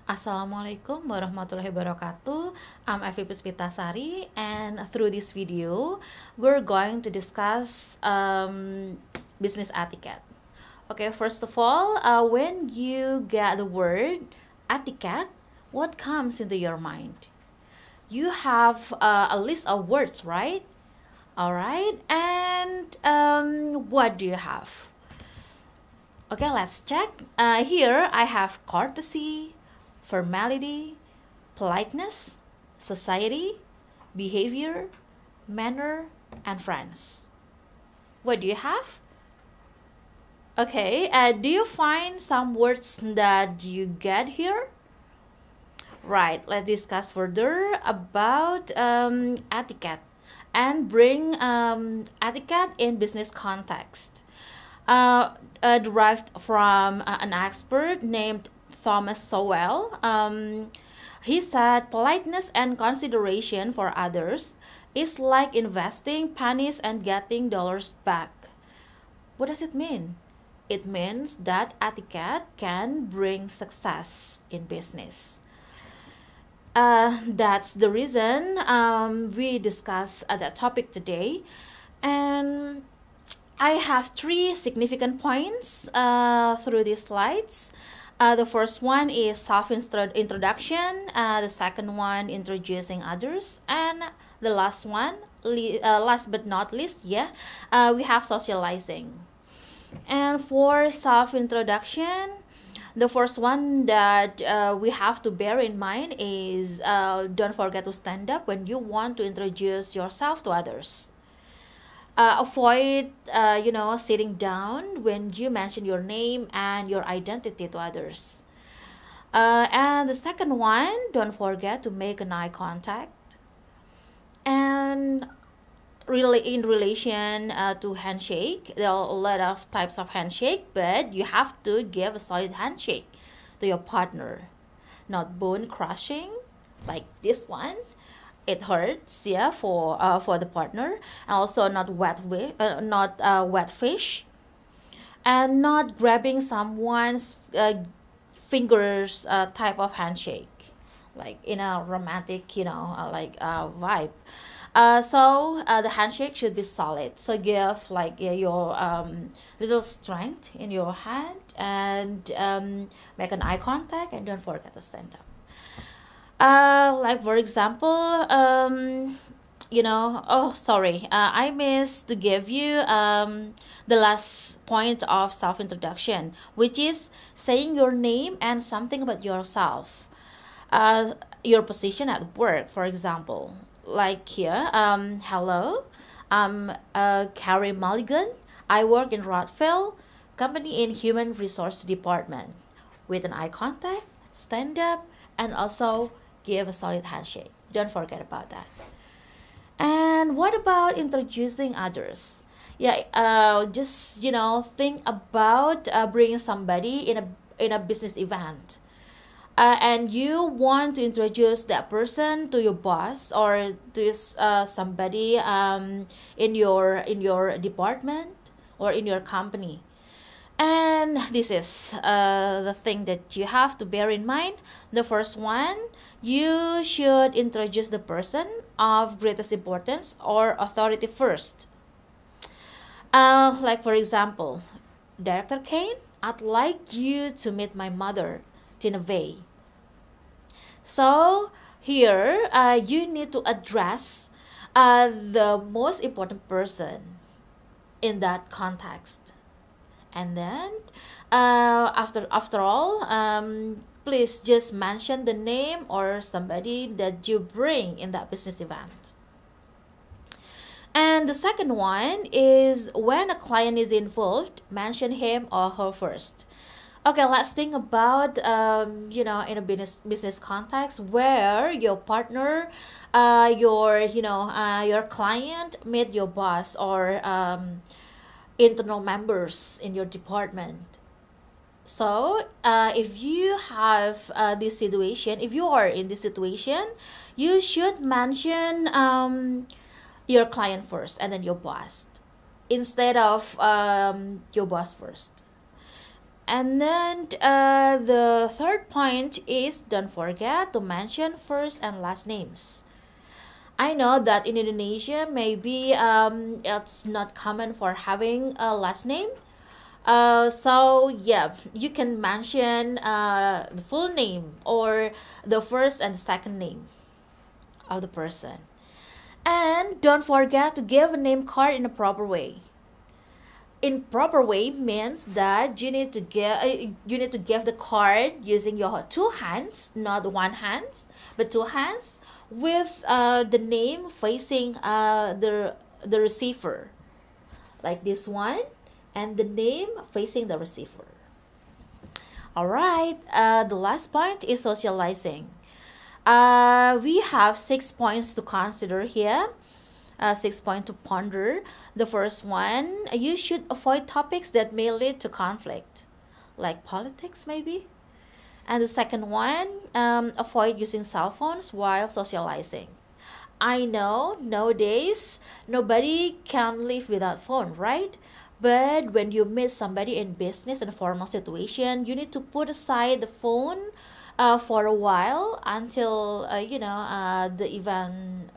Assalamualaikum warahmatullahi wabarakatuh. I'm Puspitasari, and through this video, we're going to discuss business etiquette. Okay, first of all, when you get the word etiquette, what comes into your mind? You have a list of words, right? All right, and what do you have? Okay, let's check. Here I have courtesy, formality, politeness, society, behavior, manner, and friends. What do you have? Okay, do you find some words that you get here? Right, let's discuss further about etiquette and bring etiquette in business context. Derived from an expert named Thomas Sowell. He said politeness and consideration for others is like investing pennies and getting dollars back. What does it mean? It means that etiquette can bring success in business. That's the reason we discuss that topic today. And I have three significant points through these slides. The first one is self-introduction, the second one introducing others, and the last one, last but not least, we have socializing. And for self-introduction, the first one that we have to bear in mind is don't forget to stand up when you want to introduce yourself to others. Avoid, sitting down when you mention your name and your identity to others. And the second one, don't forget to make an eye contact. And really, in relation to handshake, there are a lot of types of handshake, but you have to give a solid handshake to your partner, not bone crushing like this one. It hurts, for the partner. And also not wet fish, and not grabbing someone's fingers type of handshake, like in a romantic, vibe. So the handshake should be solid. So give your little strength in your hand, and make an eye contact, and don't forget to stand up. Like for example, I missed to give you the last point of self-introduction, which is saying your name and something about yourself. Your position at work, for example, like here, hello, I'm Carrie Mulligan. I work in Rothfield company in human resource department, with an eye contact, stand up, and also give a solid handshake. Don't forget about that. And what about introducing others? Just think about bringing somebody in a business event, and you want to introduce that person to your boss or to somebody in your department or in your company. And this is the thing that you have to bear in mind. The first one, you should introduce the person of greatest importance or authority first. Like for example, Director Kane, I'd like you to meet my mother, Tina Vey. So here, you need to address the most important person in that context. And then after all, please just mention the name or somebody that you bring in that business event. And the second one is when a client is involved, mention him or her first. Okay, let's think about in a business context where your partner, your client meet your boss or internal members in your department. So if you have this situation, if you are in this situation, you should mention your client first and then your boss, instead of your boss first. And then the third point is don't forget to mention first and last names. I know that in Indonesia, maybe it's not common for having a last name. So yeah, you can mention the full name or the first and second name of the person. And don't forget to give a name card in a proper way. In proper way means that you need to give the card using your two hands, not one hand, but two hands, with the name facing the receiver, like this one, and the name facing the receiver. All right. The last point is socializing. We have 6 points to consider here. 6 points to ponder. The first one, you should avoid topics that may lead to conflict, like politics maybe. And the second one, avoid using cell phones while socializing. I know nowadays nobody can live without phone, right? But when you meet somebody in business and formal situation, you need to put aside the phone for a while until the event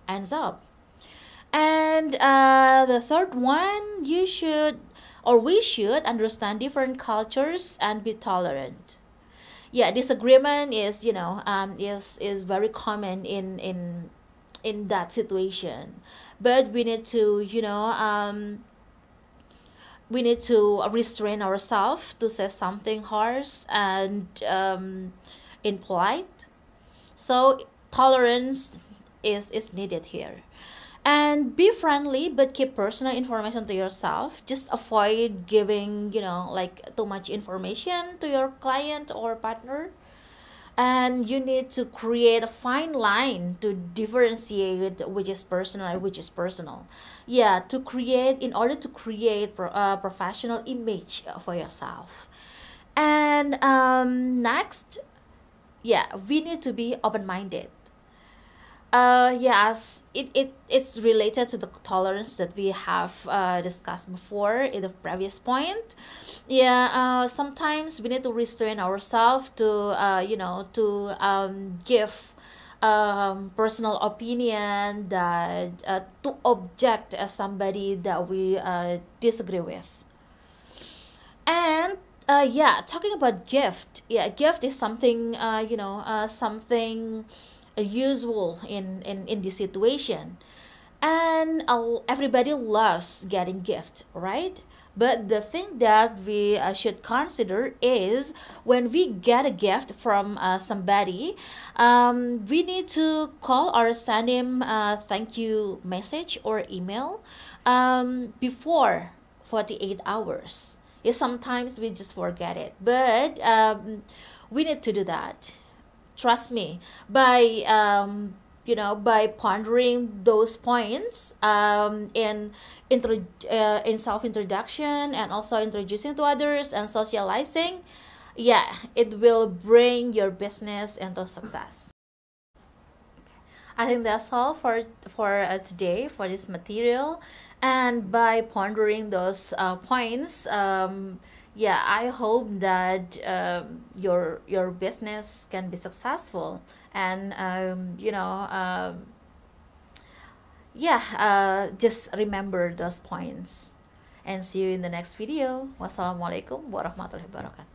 ends up. And the third one, we should understand different cultures and be tolerant. Yeah, disagreement is very common in that situation, but we need to restrain ourselves to say something harsh and in polite. So tolerance is needed here. And be friendly, but keep personal information to yourself. Just avoid giving like too much information to your client or partner. And you need to create a fine line to differentiate which is personal and which is personal. Yeah, in order to create professional image for yourself. And next, yeah, we need to be open-minded. Yes, it's related to the tolerance that we have discussed before in the previous point. Yeah, sometimes we need to restrain ourselves to give personal opinion that to object as somebody that we disagree with. And yeah, talking about gift, yeah, gift is something something usual in this situation, and everybody loves getting gift, right? But the thing that we should consider is when we get a gift from somebody, we need to call or send him a thank you message or email before 48 hours. Yeah, sometimes we just forget it, but we need to do that. Trust me, by by pondering those points in self introduction and also introducing to others and socializing, yeah, it will bring your business into success. I think that's all for today for this material. And by pondering those points, yeah, I hope that your business can be successful. And yeah, just remember those points. And see you in the next video. Wassalamualaikum warahmatullahi wabarakatuh.